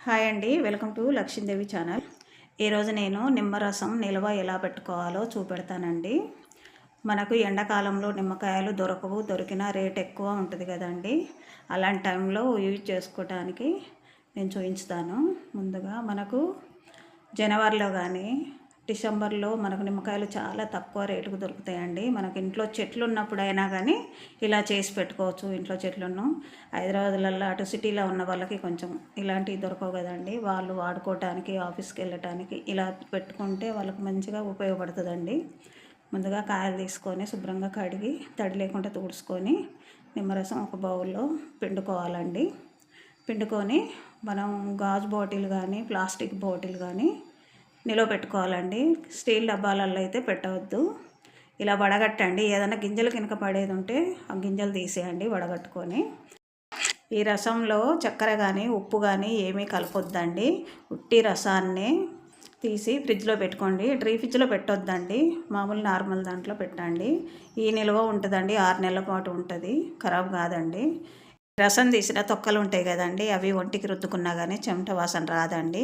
Hi అండి, welcome to Lakshmidevi channel. ఈరోజు నేను నిమ్మరసం నిల్వ ఎలా పెట్టుకోవాలో చూపెడతానండి. మనకు ఎండాకాలంలో నిమ్మకాయలు దొరకవు, దొరికిన రేట్ ఎక్కువ ఉంటుంది కదండి. అలాంటి టైంలో యూజ్ చేసుకోవడానికి నేను చూపించుతాను. ముందుగా మనకు జనవరిలో కానీ డిసెంబర్లో మనకు నిమ్మకాయలు చాలా తక్కువ రేటుకు దొరుకుతాయండి. మనకు ఇంట్లో చెట్లు ఉన్నప్పుడైనా కానీ ఇలా చేసి పెట్టుకోవచ్చు. ఇంట్లో చెట్లను హైదరాబాద్లలో అటు సిటీలో ఉన్న వాళ్ళకి కొంచెం ఇలాంటివి దొరకవు కదండి. వాళ్ళు వాడుకోవటానికి, ఆఫీస్కి వెళ్ళటానికి ఇలా పెట్టుకుంటే వాళ్ళకి మంచిగా ఉపయోగపడుతుందండి. ముందుగా కాయలు తీసుకొని శుభ్రంగా కడిగి తడి లేకుండా తుడుచుకొని నిమ్మరసం ఒక బౌల్లో పిండుకోవాలండి. పిండుకొని మనం గాజు బాటిల్ కానీ ప్లాస్టిక్ బాటిల్ కానీ నిలవ పెట్టుకోవాలండి. స్టీల్ డబ్బాలలో అయితే పెట్టవద్దు. ఇలా వడగట్టండి. ఏదైనా గింజలు కింద పడేది ఉంటే ఆ గింజలు తీసేయండి వడగట్టుకొని. ఈ రసంలో చక్కెర కానీ ఉప్పు కానీ ఏమీ కలపొద్దండి. ఉట్టి రసాన్ని తీసి ఫ్రిడ్జ్లో పెట్టుకోండి. డ్రీ ఫ్రిడ్జ్లో పెట్టొద్దండి, మామూలు నార్మల్ దాంట్లో పెట్టండి. ఈ నిల్వ ఉంటుందండి, 6 నెలల పాటు ఉంటుంది, ఖరాబ్ కాదండి. రసం తీసిన తొక్కలు ఉంటాయి కదండి, అవి ఒంటికి రుద్దుకున్నా కానీ చెమట వాసన రాదండి.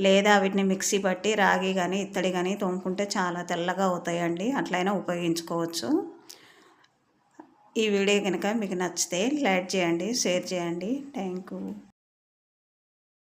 లేదా వీటిని మిక్సీ పట్టి రాగి కానీ ఇత్తడి కానీ తోముకుంటే చాలా తెల్లగా అవుతాయండి. అట్లయినా ఉపయోగించుకోవచ్చు. ఈ వీడియో కనుక మీకు నచ్చితే లైక్ చేయండి, షేర్ చేయండి. Thank you.